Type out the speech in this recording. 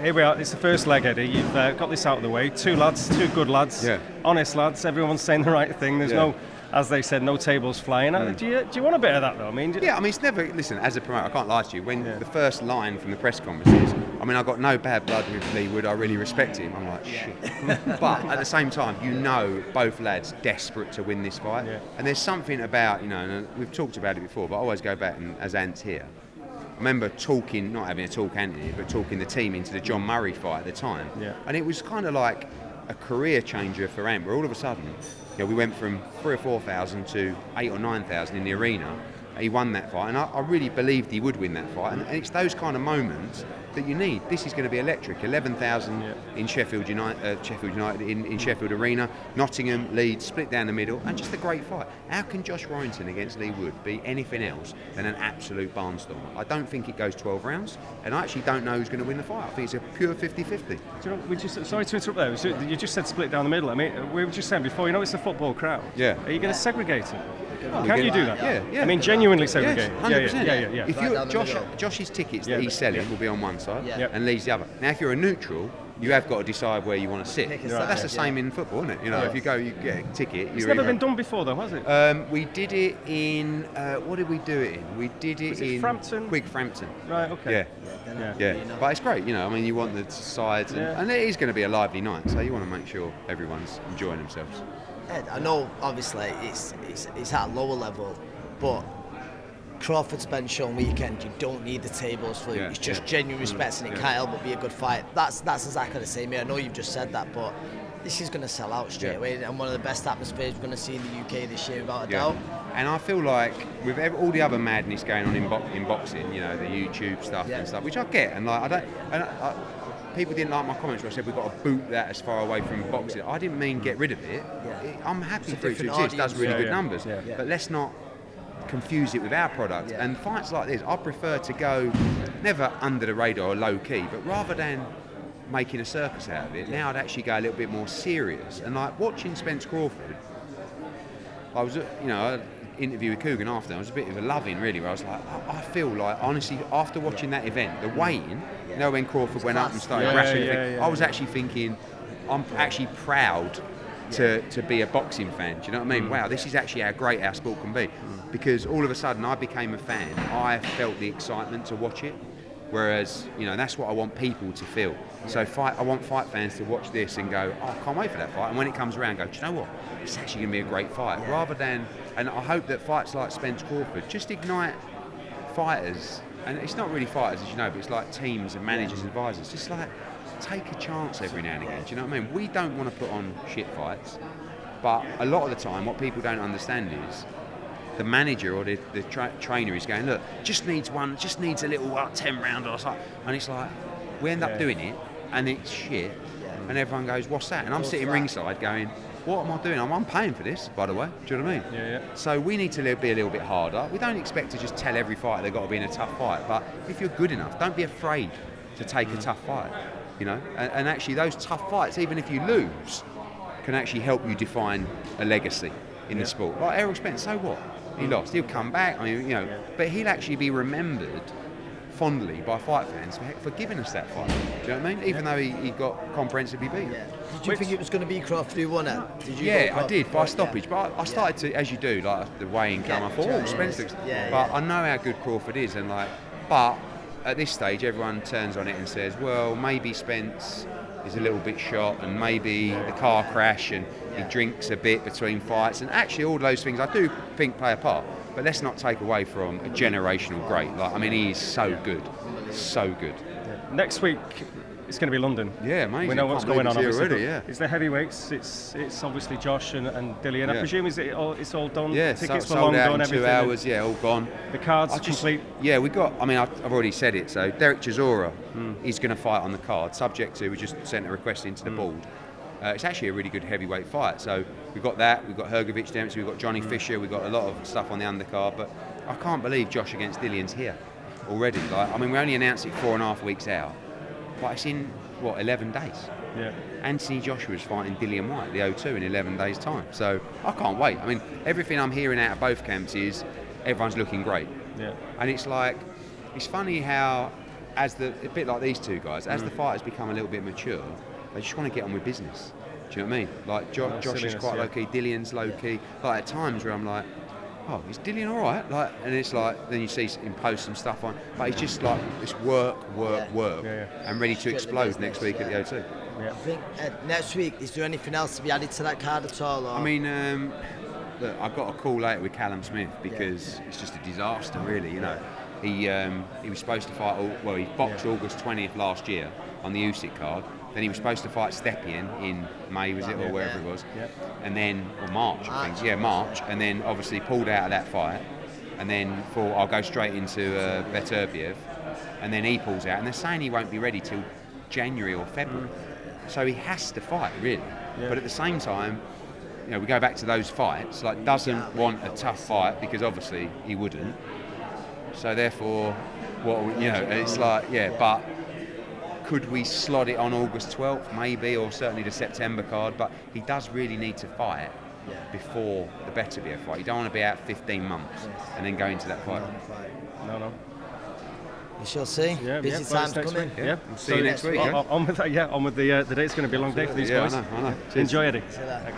here we are. It's the first leg, Eddie. You've got this out of the way. Two good lads, honest lads. Everyone's saying the right thing. There's no, as they said, no tables flying. Do you want a bit of that though? I mean, it's never. Listen, as a promoter, I can't lie to you. When the first line from the press conference is, I mean, I got no bad blood with Leigh Wood. I really respect him. I'm like, shit. But at the same time, both lads desperate to win this fight. Yeah. And there's something about, and we've talked about it before, but I always go back and as Ant's here. I remember talking, not having a talk Anthony, but talking the team into the John Murray fight at the time. Yeah. And it was kind of like a career changer for Ant, where all of a sudden, we went from 3,000 or 4,000 to 8,000 or 9,000 in the arena. He won that fight, and I really believed he would win that fight. And it's those kind of moments that you need. This is going to be electric. 11,000 in Sheffield United, in Sheffield Arena, Nottingham, Leeds, split down the middle, and just a great fight. How can Josh Warrington against Leigh Wood be anything else than an absolute barnstormer? I don't think it goes 12 rounds, and I actually don't know who's going to win the fight. I think it's a pure 50-50. Sorry to interrupt there. So you just said split down the middle. I mean, we were just saying before, it's a football crowd. Yeah. Are you going to segregate it? Can you do that? Yeah. I mean, genuinely segregate. Yes, 100%. Yeah. If you're Josh's tickets that he's selling will be on one side, and Leigh's the other. Now, if you're a neutral, you have got to decide where you want to sit. That's the same in football, isn't it? If you go, you get a ticket. It's never been done before, though, has it? We did it in. What did we do it in? We did it in Frampton. Frampton. Right. Okay. Yeah. But it's great. I mean, you want the sides, and it is going to be a lively night, so you want to make sure everyone's enjoying themselves. Ed, I know obviously it's at a lower level, but Crawford's bench shown weekend, you don't need the tables for it. It's just genuine respect, and it can't help but be a good fight. That's exactly the same here. I know you've just said that, but this is going to sell out straight away, and one of the best atmospheres we're going to see in the UK this year, without a doubt. And I feel like with all the other madness going on in boxing, the YouTube stuff and stuff, which I get, and like people didn't like my comments where I said we've got to boot that as far away from boxing. I didn't mean get rid of it. I'm happy for it to exist. It does really good numbers. But let's not confuse it with our product. And fights like this, I prefer to go never under the radar or low key, but rather than making a circus out of it, now I'd actually go a little bit more serious. And like watching Spence Crawford, I was, I interview with Coogan after, I was a bit of a loving really, where I was like, I feel like honestly after watching that event, the weigh-in, when Crawford went up and started rashing, I was actually thinking, I'm actually proud to be a boxing fan. Do you know what I mean? Wow, this is actually how great our sport can be. Because all of a sudden I became a fan. I felt the excitement to watch it. Whereas, that's what I want people to feel. So I want fight fans to watch this and go, I can't wait for that fight. And when it comes around, go, do you know what? It's actually going to be a great fight. Rather than, and I hope that fights like Spence Crawford just ignite fighters. And it's not really fighters, as you know, but it's like teams and managers and advisors. Just like, take a chance every now and again. Do you know what I mean? We don't want to put on shit fights. But a lot of the time, what people don't understand is the manager or the trainer is going, look, just needs a little 10 round or something. And it's like, we end up doing it, and it's shit. And everyone goes, what's that? And I'm sitting ringside going, what am I doing? I'm paying for this, by the way. Do you know what I mean? Yeah. So we need to be a little bit harder. We don't expect to just tell every fighter they've got to be in a tough fight. But if you're good enough, don't be afraid to take a tough fight. And actually those tough fights, even if you lose, can actually help you define a legacy in the sport. Like Errol Spence, so what? He lost. He'll come back. I mean, but he'll actually be remembered fondly by fight fans for giving us that fight. Do you know what I mean? Even though he got comprehensively beat. Did you think it was going to be Crawford who won it? I did by stoppage. But I started to, as you do, like the weigh-in come. I thought, Spence looks. But I know how good Crawford is, and but at this stage, everyone turns on it and says, well, maybe Spence is a little bit shot, and maybe the car crash, and he drinks a bit between fights, and actually all those things I do think play a part. But let's not take away from a generational great. He is so good, so good. Next week it's going to be London. Yeah, amazing. We know what's going on. Obviously, already, it's the heavyweights. It's obviously Josh and Dillian. I presume it's all done. Yeah, tickets sold were long out done. in 2 hours. All gone. The cards complete. Yeah, we got. I mean, I've already said it. So Derek Chisora is going to fight on the card, subject to we just sent a request into the board. It's actually a really good heavyweight fight. So we've got that. We've got Hrgovic Dempsey. We've got Johnny Fisher. We've got a lot of stuff on the undercard. But I can't believe Josh against Dillian's here already. We only announced it 4.5 weeks out, but it's in 11 days. Yeah. Anthony Joshua's fighting Dillian Whyte, the O2, in 11 days' time. So I can't wait. I mean, everything I'm hearing out of both camps is everyone's looking great. Yeah. And it's funny how a bit like these two guys, as the fighters become a little bit mature, they just want to get on with business. Do you know what I mean? Like Josh is quite low key, Dillian's low key. Like at times where I'm like, oh, is Dillian all right? Like, and it's like, then you see him post some stuff on, but he's just like, it's work, and ready to explode next week at the O2. I think next week, is there anything else to be added to that card at all? Or? I mean, look, I've got a call later with Callum Smith because it's just a disaster, really. You know, he was supposed to fight. He boxed August 20th last year on the Usyk card. Then he was supposed to fight Stepien in May, was it, or wherever it was, and then or March, I think. March, and then obviously pulled out of that fight, and then thought I'll go straight into Beterbiev, and then he pulls out, and they're saying he won't be ready till January or February. So he has to fight, really. But at the same time, you know, we go back to those fights. Like, doesn't want a tough fight because obviously he wouldn't. So therefore, it's like, but. Could we slot it on August 12th, maybe, or certainly the September card? But he does really need to fight before the Beterbiev fight. You don't want to be out 15 months and then go into that fight. No. We shall see. Busy times coming. We'll see you next week. On with that. On with the day. It's going to be a long day for these boys. I know. Enjoy it. See you later.